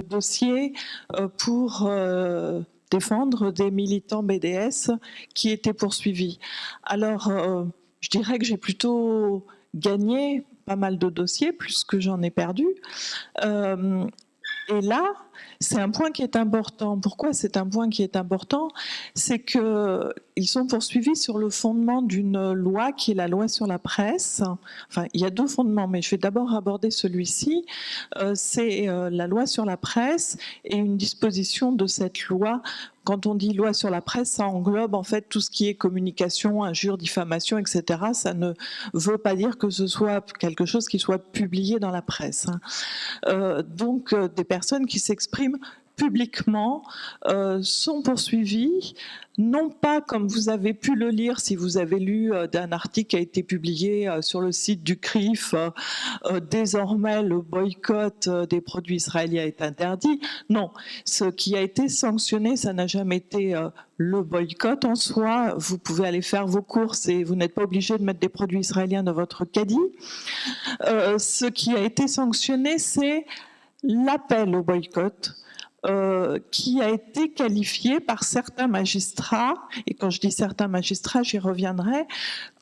dossier pour défendre des militants BDS qui étaient poursuivis. Alors, je dirais que j'ai plutôt gagné pas mal de dossiers, plus que j'en ai perdu. Et là, c'est un point qui est important. Pourquoi c'est un point qui est important? C'est qu'ils sont poursuivis sur le fondement d'une loi qui est la loi sur la presse. Enfin, il y a deux fondements, mais je vais d'abord aborder celui-ci. C'est la loi sur la presse et une disposition de cette loi. Quand on dit loi sur la presse, ça englobe en fait tout ce qui est communication, injure, diffamation, etc. Ça ne veut pas dire que ce soit quelque chose qui soit publié dans la presse. Donc, des personnes qui s'expriment publiquement sont poursuivies, non pas comme vous avez pu le lire si vous avez lu d'un article qui a été publié sur le site du CRIF, désormais le boycott des produits israéliens est interdit. Non, ce qui a été sanctionné, ça n'a jamais été le boycott en soi. Vous pouvez aller faire vos courses et vous n'êtes pas obligé de mettre des produits israéliens dans votre caddie. Ce qui a été sanctionné, c'est l'appel au boycott qui a été qualifié par certains magistrats, et quand je dis certains magistrats, j'y reviendrai,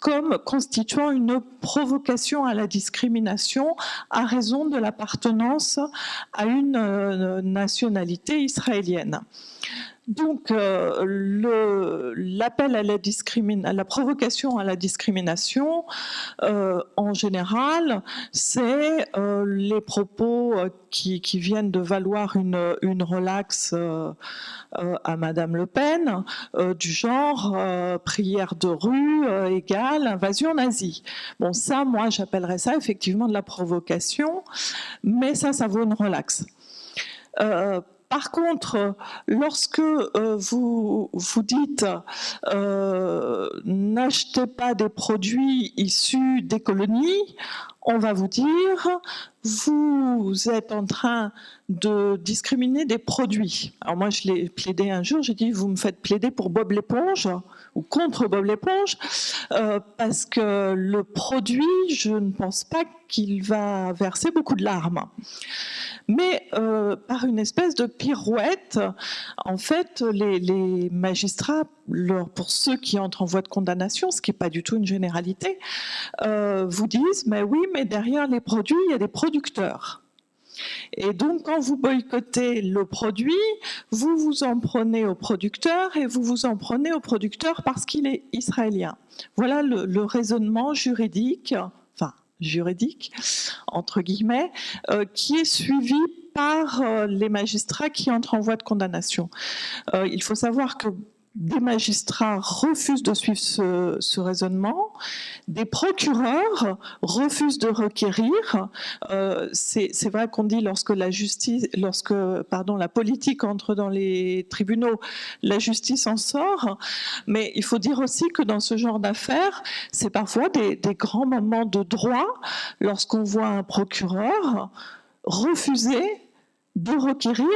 comme constituant une provocation à la discrimination à raison de l'appartenance à une nationalité israélienne. Donc, l'appel à la provocation à la discrimination, en général, c'est les propos qui viennent de valoir une relaxe à Madame Le Pen, du genre prière de rue égale invasion nazie. Bon, ça, moi, j'appellerais ça effectivement de la provocation, mais ça vaut une relaxe. Par contre, lorsque vous dites n'achetez pas des produits issus des colonies, on va vous dire vous êtes en train de discriminer des produits. Alors moi, je l'ai plaidé un jour, j'ai dit vous me faites plaider pour Bob l'éponge ou contre Bob l'éponge parce que le produit, je ne pense pas qu'il va verser beaucoup de larmes. Mais par une espèce de pirouette, en fait, les magistrats, pour ceux qui entrent en voie de condamnation, ce qui n'est pas du tout une généralité, vous disent, mais oui, mais derrière les produits, il y a des producteurs. Et donc, quand vous boycottez le produit, vous vous en prenez au producteur et vous vous en prenez au producteur parce qu'il est israélien. Voilà le raisonnement juridique, entre guillemets, qui est suivi par les magistrats qui entrent en voie de condamnation. Il faut savoir que des magistrats refusent de suivre ce raisonnement, des procureurs refusent de requérir. C'est vrai qu'on dit lorsque la politique entre dans les tribunaux, la justice en sort, mais il faut dire aussi que dans ce genre d'affaires, c'est parfois des grands moments de droit lorsqu'on voit un procureur refuser de requérir,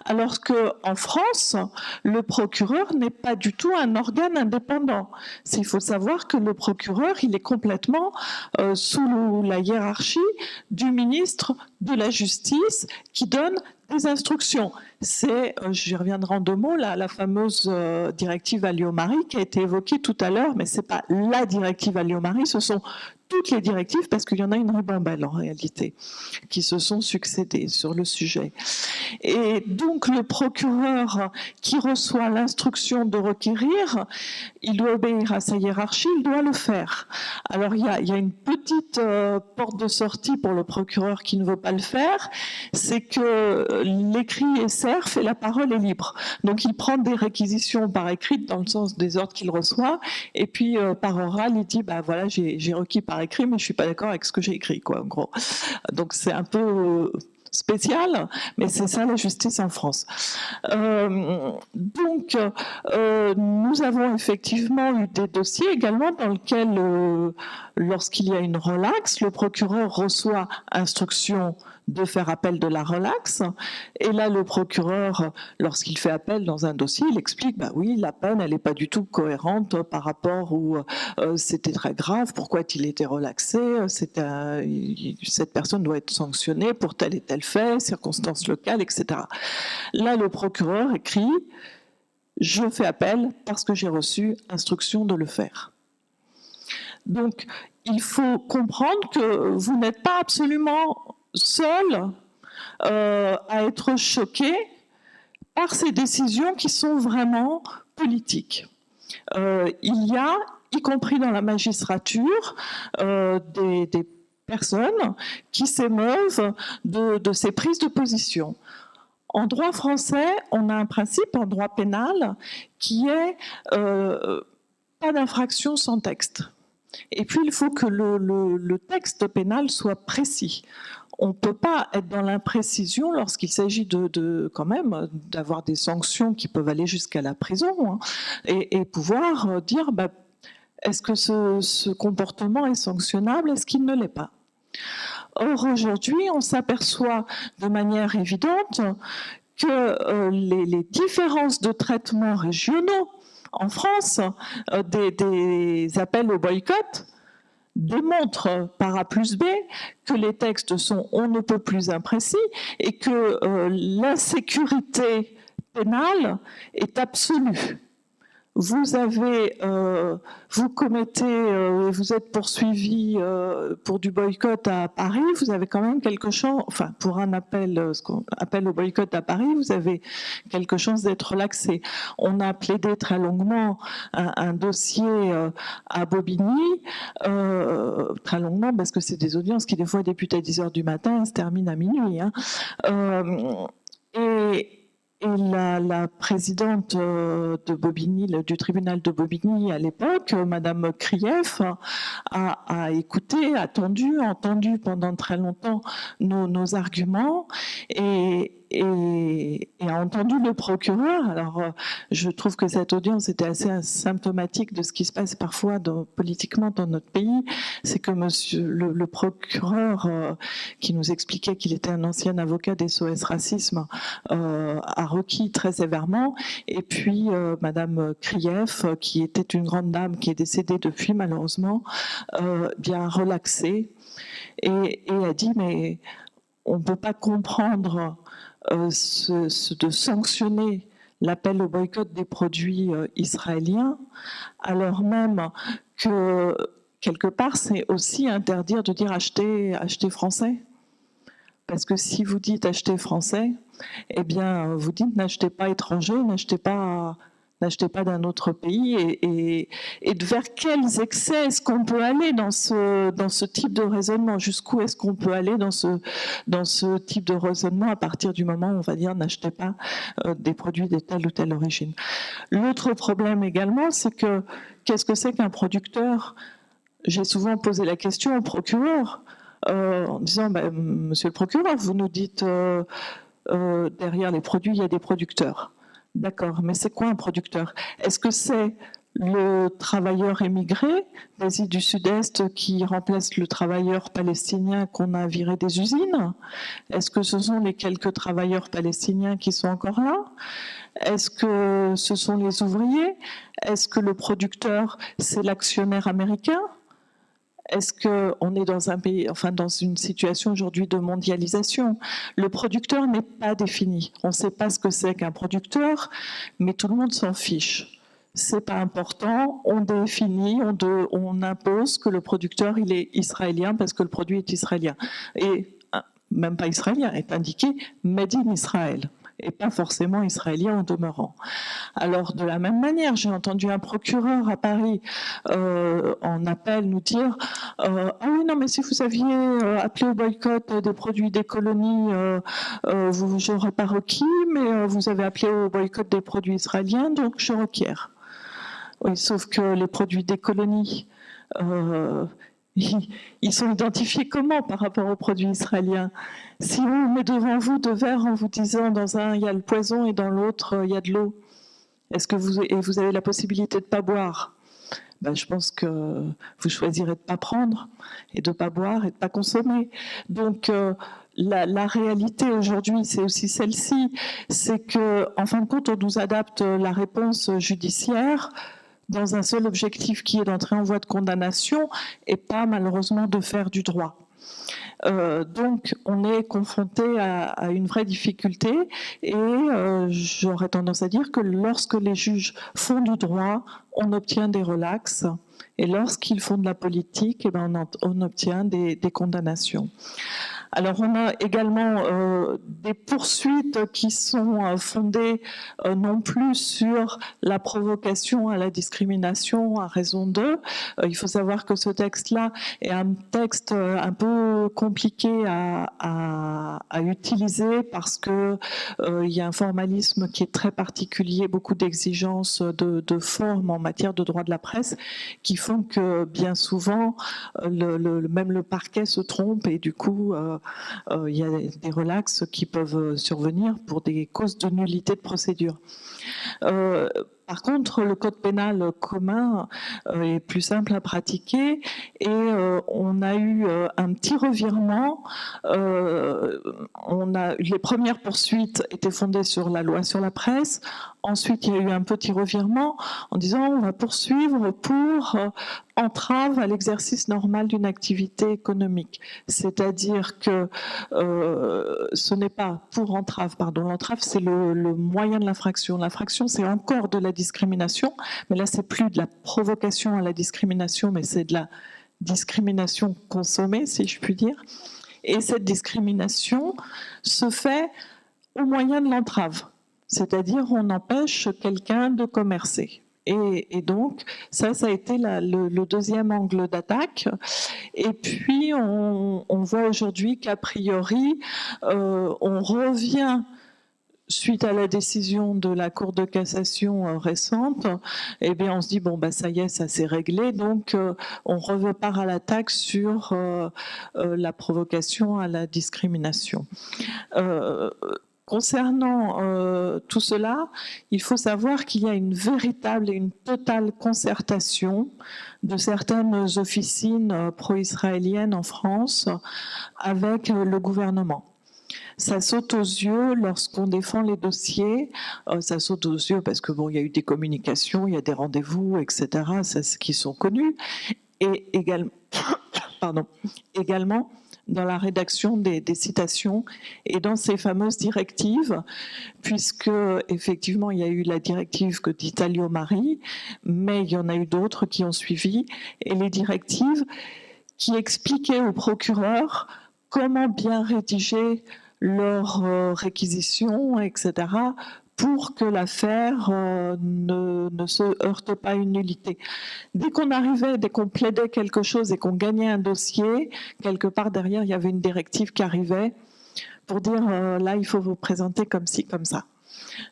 alors qu'en France, le procureur n'est pas du tout un organe indépendant. Il faut savoir que le procureur, il est complètement sous la hiérarchie du ministre de la Justice qui donne des instructions. J'y reviendrai en deux mots, la fameuse directive Alliot-Marie qui a été évoquée tout à l'heure, mais ce n'est pas la directive Alliot-Marie, ce sont toutes les directives, parce qu'il y en a une ribambelle en réalité, qui se sont succédées sur le sujet. Et donc le procureur qui reçoit l'instruction de requérir, il doit obéir à sa hiérarchie, il doit le faire. Alors il y a une petite porte de sortie pour le procureur qui ne veut pas le faire, c'est que l'écrit est serf et la parole est libre. Donc il prend des réquisitions par écrit dans le sens des ordres qu'il reçoit, et puis par oral il dit voilà, j'ai requis par écrit, mais je suis pas d'accord avec ce que j'ai écrit, quoi, en gros. Donc c'est un peu spécial, mais c'est ça la justice en France. Donc, nous avons effectivement eu des dossiers également dans lesquels, lorsqu'il y a une relaxe, le procureur reçoit instruction de faire appel de la relaxe. Et là, le procureur, lorsqu'il fait appel dans un dossier, il explique, bah oui, la peine, elle n'est pas du tout cohérente par rapport où c'était très grave, pourquoi a-t-il été relaxé, cette personne doit être sanctionnée pour tel et tel fait, circonstances locales, etc. Là, le procureur écrit, je fais appel parce que j'ai reçu instruction de le faire. Donc, il faut comprendre que vous n'êtes pas absolument seul à être choqué par ces décisions qui sont vraiment politiques. Il y a, y compris dans la magistrature, des personnes qui s'émeuvent de ces prises de position. En droit français, on a un principe en droit pénal qui est pas d'infraction sans texte. Et puis, il faut que le texte pénal soit précis. On ne peut pas être dans l'imprécision lorsqu'il s'agit quand même d'avoir des sanctions qui peuvent aller jusqu'à la prison, hein, et pouvoir dire est-ce que ce comportement est sanctionnable, est-ce qu'il ne l'est pas. Or, aujourd'hui, on s'aperçoit de manière évidente que les différences de traitement régionaux en France, des appels au boycott, démontrent par A plus B que les textes sont on ne peut plus imprécis et que l'insécurité pénale est absolue. Vous commettez, vous êtes poursuivi pour du boycott à Paris, vous avez quand même quelque chose, enfin pour un appel, ce qu'on appelle au boycott à Paris, vous avez quelque chose d'être relaxé. On a plaidé très longuement un dossier à Bobigny, très longuement parce que c'est des audiences qui des fois débutent à 10h du matin et se terminent à minuit. Hein. Et la présidente de Bobigny, du tribunal de Bobigny à l'époque, Madame Krief, a écouté, entendu pendant très longtemps nos arguments et a entendu le procureur. Alors, je trouve que cette audience était assez symptomatique de ce qui se passe parfois politiquement dans notre pays. C'est que le procureur, qui nous expliquait qu'il était un ancien avocat des SOS Racisme, a requis très sévèrement. Et puis, Madame Krief, qui était une grande dame qui est décédée depuis malheureusement, bien relaxé et a dit mais on ne peut pas comprendre de sanctionner l'appel au boycott des produits israéliens, alors même que quelque part c'est aussi interdire de dire acheter français. Parce que si vous dites acheter français, eh bien vous dites n'achetez pas étranger, n'achetez pas d'un autre pays, et vers quels excès est-ce qu'on peut aller dans ce type de raisonnement, jusqu'où est-ce qu'on peut aller dans ce type de raisonnement à partir du moment où on va dire n'achetez pas des produits de telle ou telle origine. L'autre problème également, c'est que qu'est-ce que c'est qu'un producteur? J'ai souvent posé la question au procureur en disant monsieur le procureur, vous nous dites derrière les produits il y a des producteurs. D'accord, mais c'est quoi un producteur? Est-ce que c'est le travailleur émigré d'Asie du Sud-Est qui remplace le travailleur palestinien qu'on a viré des usines? Est-ce que ce sont les quelques travailleurs palestiniens qui sont encore là? Est-ce que ce sont les ouvriers? Est-ce que le producteur, c'est l'actionnaire américain? Est-ce qu'on est dans un pays, enfin dans une situation aujourd'hui de mondialisation? Le producteur n'est pas défini. On ne sait pas ce que c'est qu'un producteur, mais tout le monde s'en fiche. C'est pas important. On définit, on impose que le producteur il est israélien parce que le produit est israélien. Et même pas israélien, est indiqué Made in Israël, et pas forcément israélien en demeurant. Alors, de la même manière, j'ai entendu un procureur à Paris en appel nous dire « Ah oui, non, mais si vous aviez appelé au boycott des produits des colonies, je n'aurais pas requis, mais vous avez appelé au boycott des produits israéliens, donc je requiers. » Oui, sauf que les produits des colonies... ils sont identifiés comment par rapport aux produits israéliens? Si on met devant vous deux verres en vous disant dans un il y a le poison et dans l'autre il y a de l'eau, est-ce que vous avez la possibilité de ne pas boire? Je pense que vous choisirez de ne pas prendre et de ne pas boire et de ne pas consommer. Donc la réalité aujourd'hui, c'est aussi celle-ci, c'est que, en fin de compte, on nous adapte la réponse judiciaire dans un seul objectif qui est d'entrer en voie de condamnation et pas malheureusement de faire du droit. Donc on est confronté à une vraie difficulté et j'aurais tendance à dire que lorsque les juges font du droit, on obtient des relaxes et lorsqu'ils font de la politique, eh ben, on obtient des condamnations. Alors on a également des poursuites qui sont fondées non plus sur la provocation à la discrimination à raison d'eux. Il faut savoir que ce texte-là est un texte un peu compliqué à utiliser parce que il y a un formalisme qui est très particulier, beaucoup d'exigences de forme en matière de droit de la presse qui font que bien souvent même le parquet se trompe et du coup il y a des relaxes qui peuvent survenir pour des causes de nullité de procédure. Par contre, le code pénal commun est plus simple à pratiquer et on a eu un petit revirement. Les premières poursuites étaient fondées sur la loi sur la presse. Ensuite, il y a eu un petit revirement en disant on va poursuivre pour entrave à l'exercice normal d'une activité économique. C'est-à-dire que ce n'est pas pour entrave, pardon, l'entrave c'est le moyen de l'infraction. L'infraction c'est encore de la discrimination, mais là c'est plus de la provocation à la discrimination, mais c'est de la discrimination consommée, si je puis dire. Et cette discrimination se fait au moyen de l'entrave. C'est-à-dire on empêche quelqu'un de commercer. Et donc, ça a été le deuxième angle d'attaque. Et puis, on voit aujourd'hui qu'a priori, on revient, suite à la décision de la Cour de cassation récente, eh bien, on se dit, bon, bah, ça y est, ça s'est réglé. Donc, on repart à l'attaque sur la provocation à la discrimination. Concernant tout cela, il faut savoir qu'il y a une véritable et une totale concertation de certaines officines pro-israéliennes en France avec le gouvernement. Ça saute aux yeux lorsqu'on défend les dossiers. Ça saute aux yeux parce que bon, il y a eu des communications, il y a des rendez-vous, etc. Qui sont connus. Et également, également dans la rédaction des citations et dans ces fameuses directives, puisque effectivement il y a eu la directive que dit Alliot-Marie, mais il y en a eu d'autres qui ont suivi, et les directives qui expliquaient aux procureurs comment bien rédiger leurs réquisitions, etc., pour que l'affaire ne se heurte pas à une nullité. Dès qu'on plaidait quelque chose et qu'on gagnait un dossier, quelque part derrière, il y avait une directive qui arrivait pour dire là, il faut vous présenter comme ci, comme ça.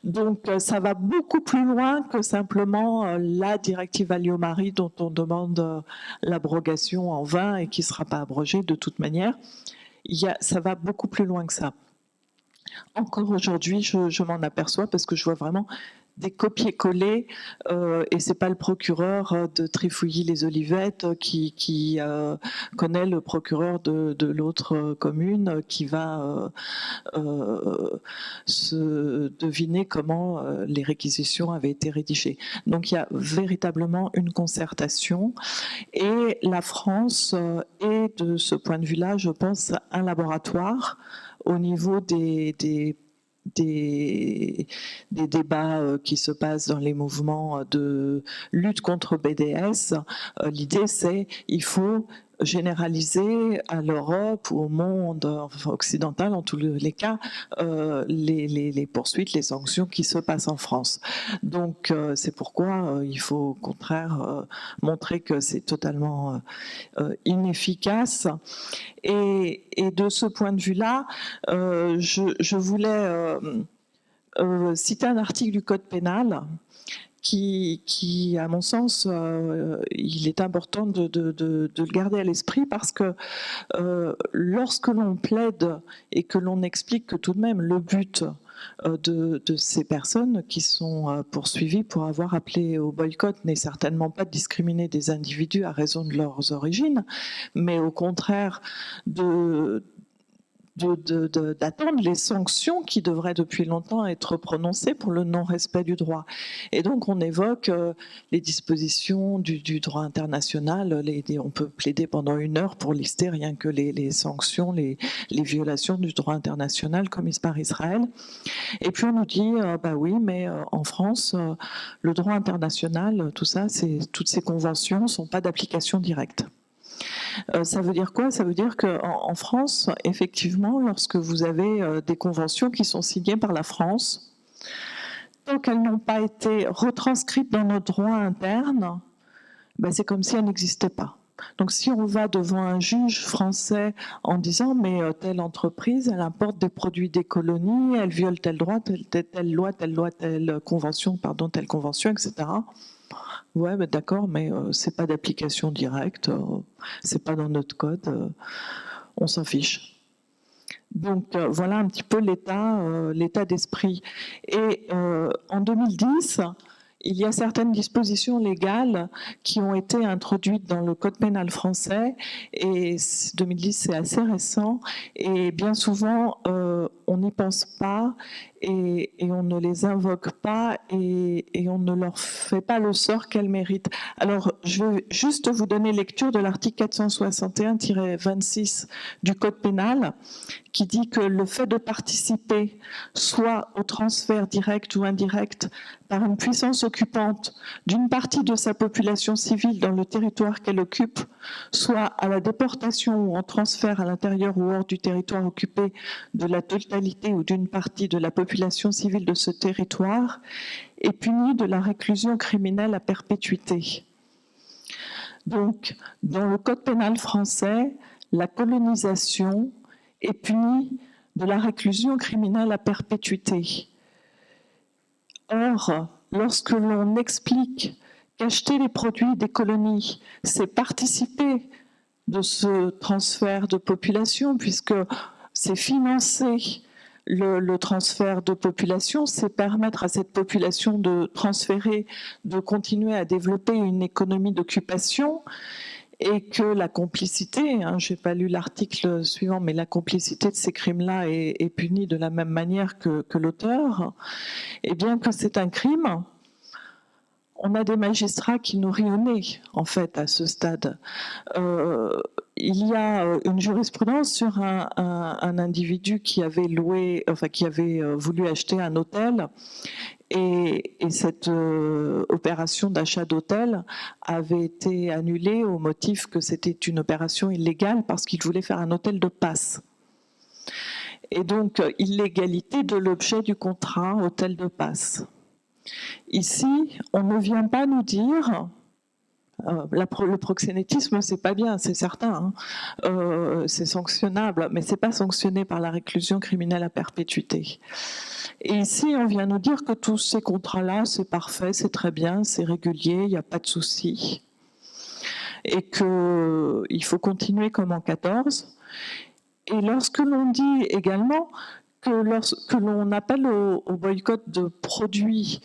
Donc, ça va beaucoup plus loin que simplement la directive Alliot-Marie dont on demande l'abrogation en vain et qui ne sera pas abrogée de toute manière. Ça va beaucoup plus loin que ça. Encore aujourd'hui, je m'en aperçois parce que je vois vraiment des copier-coller et c'est pas le procureur de Trifouilly-les-Olivettes qui connaît le procureur de l'autre commune qui va se deviner comment les réquisitions avaient été rédigées. Donc il y a véritablement une concertation et la France est de ce point de vue-là, je pense, un laboratoire au niveau des débats qui se passent dans les mouvements de lutte contre BDS. L'idée, c'est il faut généraliser à l'Europe ou au monde occidental, en tous les cas, les poursuites, les sanctions qui se passent en France. Donc, c'est pourquoi il faut au contraire montrer que c'est totalement inefficace. Et de ce point de vue-là, je voulais citer un article du Code pénal qui, à mon sens, il est important de le garder à l'esprit parce que lorsque l'on plaide et que l'on explique que tout de même le but de ces personnes qui sont poursuivies pour avoir appelé au boycott n'est certainement pas de discriminer des individus à raison de leurs origines, mais au contraire de d'attendre les sanctions qui devraient depuis longtemps être prononcées pour le non-respect du droit. Et donc on évoque les dispositions du droit international. On peut plaider pendant 1 heure pour lister rien que les sanctions, les violations du droit international commises par Israël. Et puis on nous dit, bah oui, mais en France, le droit international, tout ça, toutes ces conventions ne sont pas d'application directe. Ça veut dire quoi? Ça veut dire qu'en France, effectivement, lorsque vous avez des conventions qui sont signées par la France, tant qu'elles n'ont pas été retranscrites dans notre droit interne, ben c'est comme si elles n'existaient pas. Donc si on va devant un juge français en disant mais telle entreprise, elle importe des produits des colonies, elle viole tel droit, telle loi, telle convention, etc. Ouais, ben d'accord, mais c'est pas d'application directe, c'est pas dans notre code, on s'en fiche. Donc voilà un petit peu l'état d'esprit. Et en 2010, il y a certaines dispositions légales qui ont été introduites dans le Code pénal français, et 2010 c'est assez récent, et bien souvent on n'y pense pas et on ne les invoque pas et on ne leur fait pas le sort qu'elles méritent. Alors je vais juste vous donner lecture de l'article 461-26 du Code pénal qui dit que le fait de participer soit au transfert direct ou indirect par une puissance occupante d'une partie de sa population civile dans le territoire qu'elle occupe, soit à la déportation ou en transfert à l'intérieur ou hors du territoire occupé de la totalité ou d'une partie de la population civile de ce territoire, est puni de la réclusion criminelle à perpétuité. Donc, dans le Code pénal français, la colonisation est punie de la réclusion criminelle à perpétuité. Or, lorsque l'on explique qu'acheter les produits des colonies, c'est participer de ce transfert de population, puisque c'est financer le transfert de population, c'est permettre à cette population de transférer, de continuer à développer une économie d'occupation, et que la complicité, je n'ai pas lu l'article suivant, mais la complicité de ces crimes-là est punie de la même manière que l'auteur, et bien que c'est un crime, on a des magistrats qui nous rient au nez, en fait, à ce stade. Il y a une jurisprudence sur un individu qui avait voulu acheter un hôtel, et cette opération d'achat d'hôtel avait été annulée au motif que c'était une opération illégale parce qu'il voulait faire un hôtel de passe. Et donc, illégalité de l'objet du contrat hôtel de passe. Ici, on ne vient pas nous dire... le proxénétisme, c'est pas bien, c'est certain, c'est sanctionnable, mais c'est pas sanctionné par la réclusion criminelle à perpétuité. Et ici, on vient nous dire que tous ces contrats-là, c'est parfait, c'est très bien, c'est régulier, il n'y a pas de souci, et qu'il faut continuer comme en 14. Et lorsque l'on dit également que lorsque l'on appelle au boycott de produits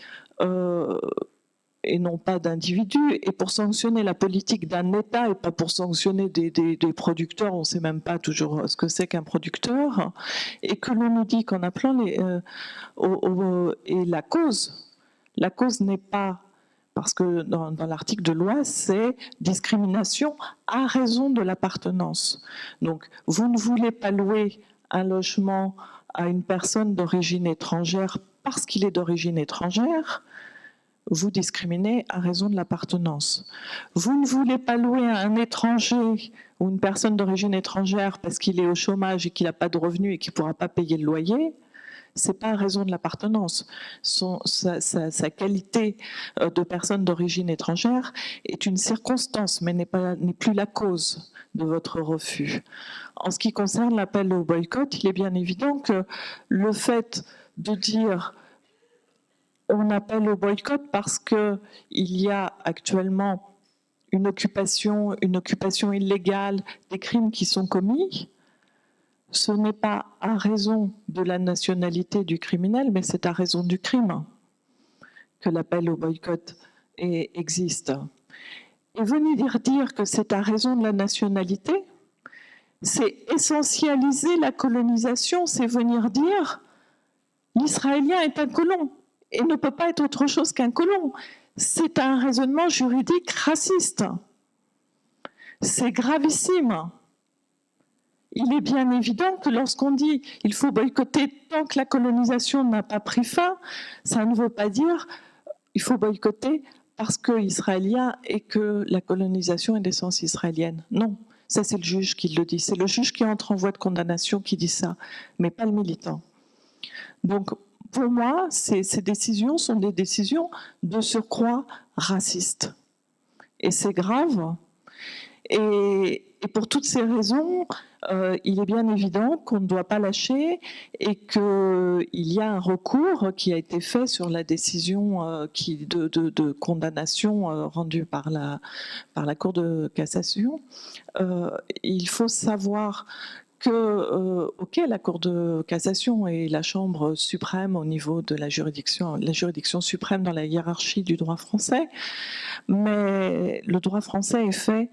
et non pas d'individus, et pour sanctionner la politique d'un État et pas pour sanctionner des producteurs, on ne sait même pas toujours ce que c'est qu'un producteur, et que l'on nous dit qu'en appelant et la cause n'est pas, parce que dans l'article de loi, c'est discrimination à raison de l'appartenance. Donc, vous ne voulez pas louer un logement à une personne d'origine étrangère parce qu'il est d'origine étrangère, vous discriminez à raison de l'appartenance. Vous ne voulez pas louer à un étranger ou une personne d'origine étrangère parce qu'il est au chômage et qu'il n'a pas de revenus et qu'il ne pourra pas payer le loyer, ce n'est pas à raison de l'appartenance. Sa qualité de personne d'origine étrangère est une circonstance, mais n'est plus la cause de votre refus. En ce qui concerne l'appel au boycott, il est bien évident que le fait de dire on appelle au boycott parce qu'il y a actuellement une occupation illégale, des crimes qui sont commis, ce n'est pas à raison de la nationalité du criminel, mais c'est à raison du crime que l'appel au boycott existe. Et venir dire que c'est à raison de la nationalité, c'est essentialiser la colonisation, c'est venir dire l'Israélien est un colon et ne peut pas être autre chose qu'un colon. C'est un raisonnement juridique raciste. C'est gravissime. Il est bien évident que lorsqu'on dit il faut boycotter tant que la colonisation n'a pas pris fin, ça ne veut pas dire il faut boycotter parce que israélien et que la colonisation est d'essence israélienne. Non, ça c'est le juge qui le dit. C'est le juge qui entre en voie de condamnation qui dit ça, mais pas le militant. Donc pour moi, ces décisions sont des décisions de surcroît racistes. Et c'est grave. Et pour toutes ces raisons, il est bien évident qu'on ne doit pas lâcher et qu'il y a un recours qui a été fait sur la décision de condamnation rendue par la Cour de cassation. Il faut savoir que, la Cour de cassation est la chambre suprême au niveau de la juridiction suprême dans la hiérarchie du droit français, mais le droit français est fait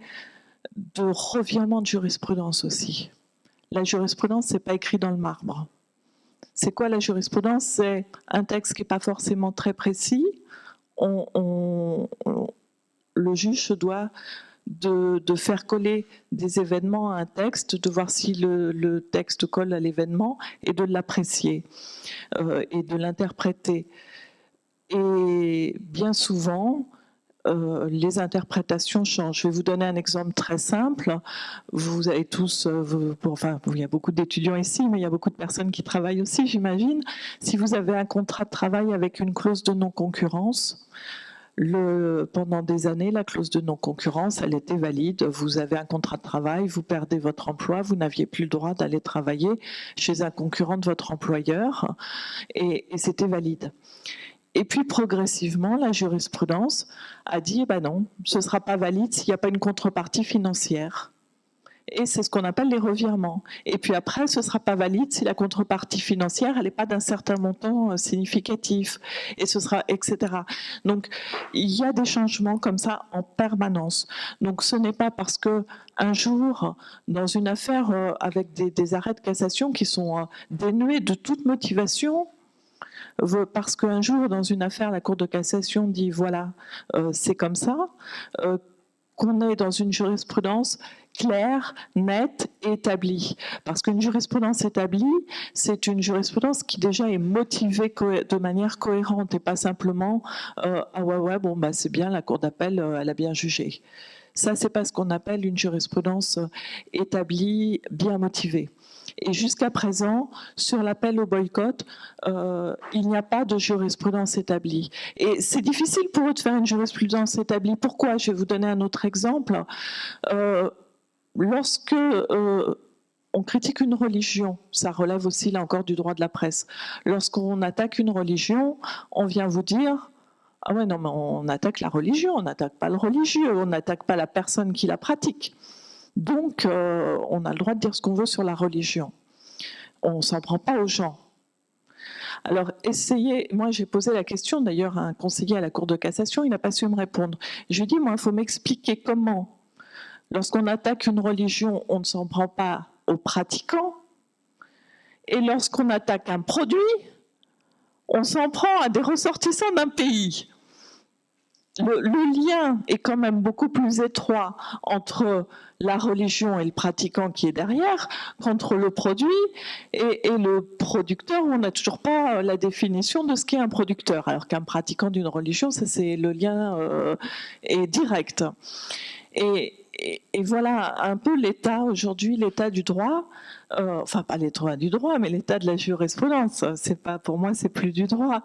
de revirement de jurisprudence aussi. La jurisprudence, c'est pas écrit dans le marbre. C'est quoi la jurisprudence? C'est un texte qui n'est pas forcément très précis. Le juge se doit de faire coller des événements à un texte, de voir si le texte colle à l'événement et de l'apprécier et de l'interpréter. Et bien souvent, les interprétations changent. Je vais vous donner un exemple très simple. Vous avez tous, il y a beaucoup d'étudiants ici, mais il y a beaucoup de personnes qui travaillent aussi, j'imagine. Si vous avez un contrat de travail avec une clause de non-concurrence, pendant des années, la clause de non-concurrence, elle était valide. Vous avez un contrat de travail, vous perdez votre emploi, vous n'aviez plus le droit d'aller travailler chez un concurrent de votre employeur, et c'était valide. Et puis progressivement, la jurisprudence a dit non, ce ne sera pas valide s'il n'y a pas une contrepartie financière. Et c'est ce qu'on appelle les revirements. Et puis après, ce ne sera pas valide si la contrepartie financière, elle n'est pas d'un certain montant significatif. Et ce sera, etc. Donc, il y a des changements comme ça en permanence. Donc, ce n'est pas parce qu'un jour, dans une affaire avec des arrêts de cassation qui sont dénués de toute motivation, parce qu'un jour, dans une affaire, la Cour de cassation dit voilà, c'est comme ça, qu'on est dans une jurisprudence claire, nette et établie. Parce qu'une jurisprudence établie, c'est une jurisprudence qui déjà est motivée de manière cohérente et pas simplement c'est bien, la Cour d'appel, elle a bien jugé. Ça, c'est pas ce qu'on appelle une jurisprudence établie, bien motivée. Et jusqu'à présent, sur l'appel au boycott, il n'y a pas de jurisprudence établie. Et c'est difficile pour eux de faire une jurisprudence établie. Pourquoi? Je vais vous donner un autre exemple. Lorsque on critique une religion, ça relève aussi là encore du droit de la presse. Lorsqu'on attaque une religion, on vient vous dire ah ouais non mais on attaque la religion, on n'attaque pas le religieux, on n'attaque pas la personne qui la pratique. Donc, on a le droit de dire ce qu'on veut sur la religion. On ne s'en prend pas aux gens. Alors, moi j'ai posé la question d'ailleurs à un conseiller à la Cour de cassation, il n'a pas su me répondre. Je lui ai dit, moi, il faut m'expliquer comment, lorsqu'on attaque une religion, on ne s'en prend pas aux pratiquants, et lorsqu'on attaque un produit, on s'en prend à des ressortissants d'un pays. Le lien est quand même beaucoup plus étroit entre la religion et le pratiquant qui est derrière qu'entre le produit et le producteur. On n'a toujours pas la définition de ce qu'est un producteur, alors qu'un pratiquant d'une religion, ça c'est le lien est direct. Et voilà un peu l'état aujourd'hui, l'état du droit, enfin pas l'état du droit, mais l'état de la jurisprudence. C'est pas, pour moi, c'est plus du droit.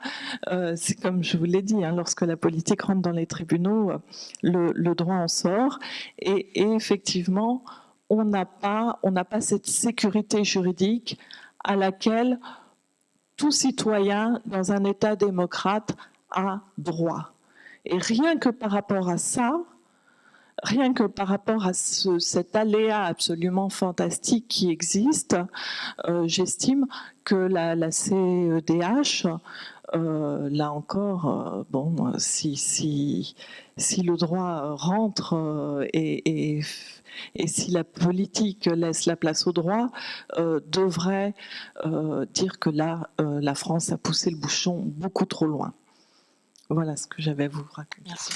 C'est comme je vous l'ai dit, lorsque la politique rentre dans les tribunaux, le droit en sort. Et effectivement, on n'a pas cette sécurité juridique à laquelle tout citoyen dans un État démocrate a droit. Et rien que par rapport à ça, rien que par rapport à cet aléa absolument fantastique qui existe, j'estime que la CEDH, là encore, si le droit rentre et Et si la politique laisse la place au droit, devrait dire que là, la France a poussé le bouchon beaucoup trop loin. Voilà ce que j'avais à vous raconter. Merci.